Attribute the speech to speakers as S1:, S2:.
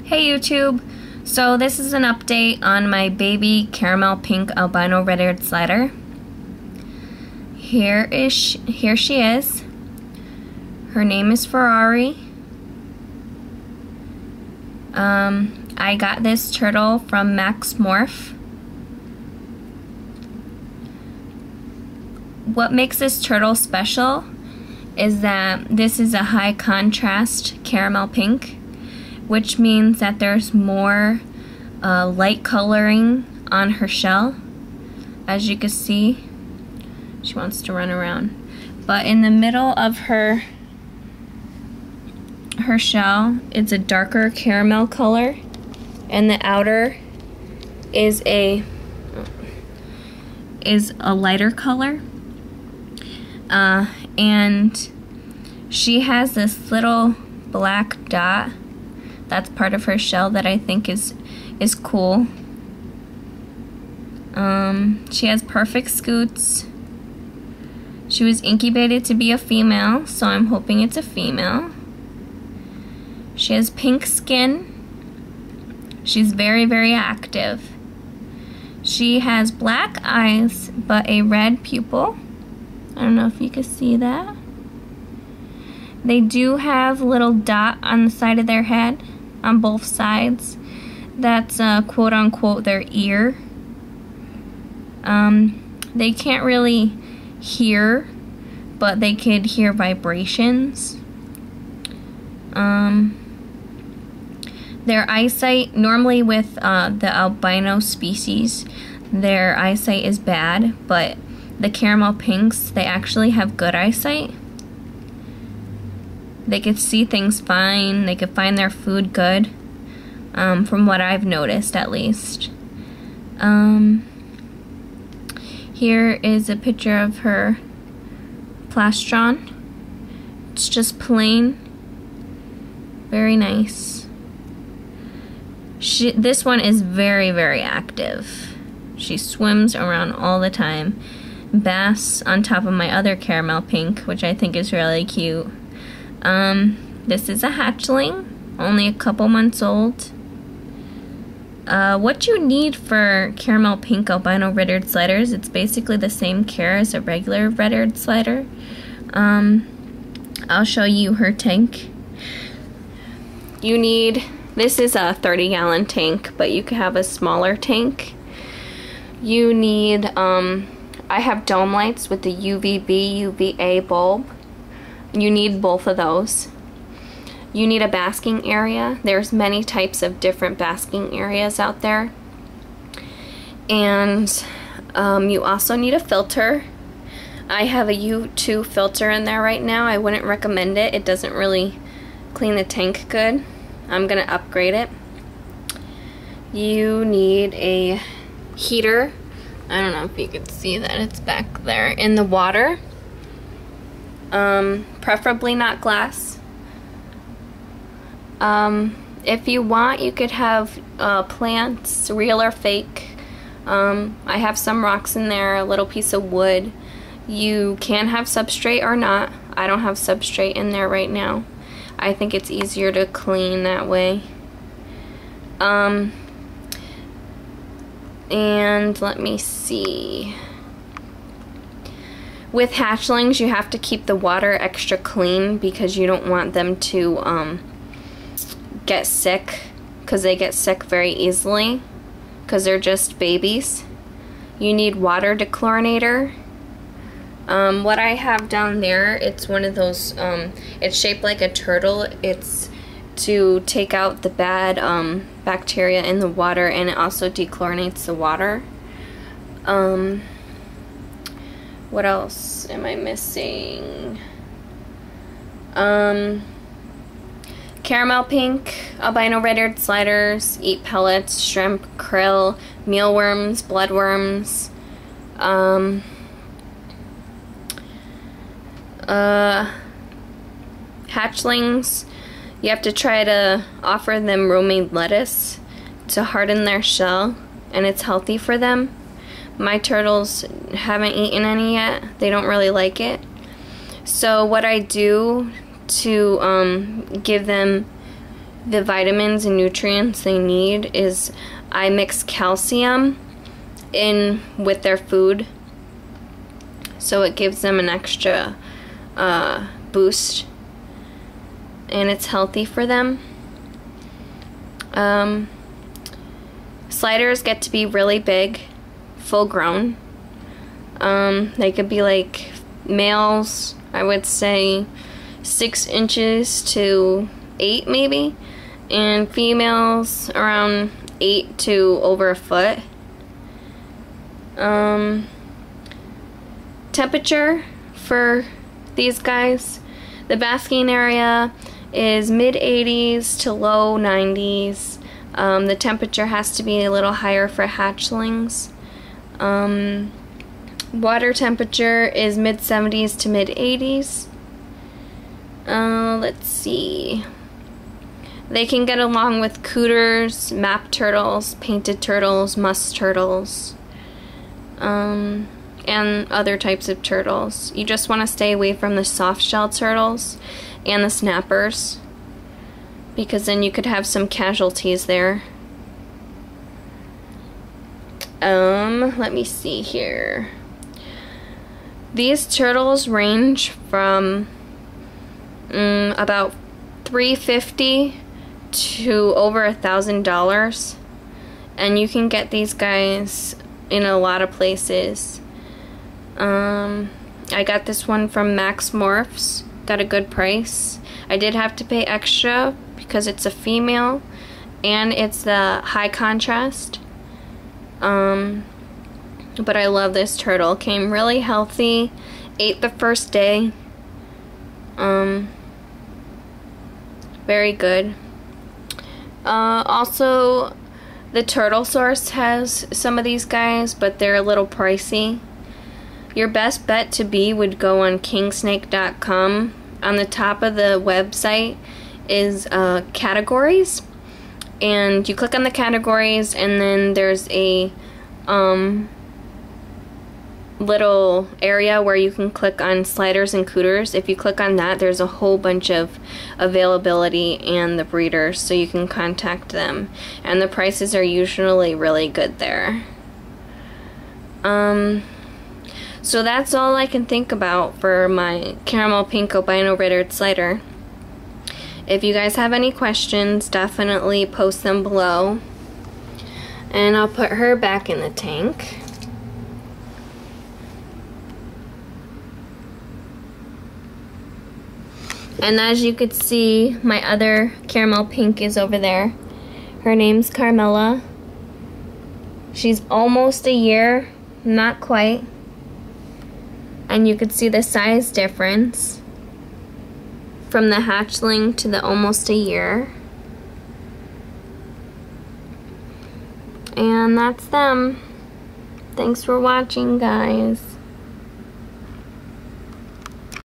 S1: Hey YouTube! So this is an update on my baby caramel pink albino red-eared slider. Here she is. Her name is Ferrari. I got this turtle from Max Morph. What makes this turtle special is that this is a high contrast caramel pink, which means that there's more light coloring on her shell. As you can see, she wants to run around. But in the middle of her shell, it's a darker caramel color, and the outer is a lighter color. And she has this little black dot that's part of her shell that I think is cool. She has perfect scoots. She was incubated to be a female, so I'm hoping it's a female. She has pink skin. She's very, very active. She has black eyes, but a red pupil. I don't know if you can see that. They do have a little dot on the side of their head, on both sides. That's quote unquote their ear. They can't really hear, but they could hear vibrations. Their eyesight, normally with the albino species, their eyesight is bad, but the caramel pinks, they actually have good eyesight. They could see things fine, they could find their food good, from what I've noticed at least. Here is a picture of her plastron. It's just plain, very nice. This one is very, very active. She swims around all the time. Bass on top of my other caramel pink, which I think is really cute. This is a hatchling, only a couple months old. What you need for caramel pink albino red-eared sliders, it's basically the same care as a regular red-eared slider. I'll show you her tank. This is a 30-gallon tank, but you could have a smaller tank. You need, I have dome lights with the UVB, UVA bulb. You need both of those. You need a basking area. There's many types of different basking areas out there. And you also need a filter. I have a U2 filter in there right now. I wouldn't recommend it. It doesn't really clean the tank good. I'm gonna upgrade it. You need a heater. I don't know if you can see that, it's back there in the water. Preferably not glass. If you want, you could have plants, real or fake. I have some rocks in there, a little piece of wood. You can have substrate or not. I don't have substrate in there right now. I think it's easier to clean that way. And let me see. With hatchlings, you have to keep the water extra clean because you don't want them to get sick, because they get sick very easily because they're just babies. You need water dechlorinator. What I have down there, it's one of those, it's shaped like a turtle. It's to take out the bad bacteria in the water, and it also dechlorinates the water. What else am I missing? Caramel pink, albino red-eared sliders, eat pellets, shrimp, krill, mealworms, bloodworms, hatchlings. You have to try to offer them romaine lettuce to harden their shell, and it's healthy for them. My turtles haven't eaten any yet. They don't really like it. So what I do to give them the vitamins and nutrients they need is I mix calcium in with their food, so it gives them an extra boost, and it's healthy for them. Sliders get to be really big, full grown. They could be like males, I would say 6 inches to 8 maybe, and females around 8 to over a foot. Temperature for these guys, the basking area is mid 80s to low 90s. The temperature has to be a little higher for hatchlings. Water temperature is mid 70s to mid 80s. Let's see. They can get along with cooters, map turtles, painted turtles, musk turtles, and other types of turtles. You just want to stay away from the soft shell turtles and the snappers, because then you could have some casualties there. Let me see here. These turtles range from about $350 to over $1,000, and you can get these guys in a lot of places. I got this one from Max Morphs, got a good price. I did have to pay extra because it's a female and it's the high contrast. But I love this turtle. Came really healthy, ate the first day. Very good. Also, the Turtle Source has some of these guys, but they're a little pricey. Your best bet to be would go on kingsnake.com. On the top of the website is categories, and you click on the categories, and then there's a little area where you can click on sliders and cooters. If you click on that, there's a whole bunch of availability and the breeders, so you can contact them, and the prices are usually really good there. So that's all I can think about for my caramel pink albino red-eared slider. If you guys have any questions, definitely post them below, and I'll put her back in the tank. And as you could see, my other caramel pink is over there. Her name's Carmela. She's almost a year, not quite. And you could see the size difference from the hatchling to the almost a year. And that's them. Thanks for watching, guys.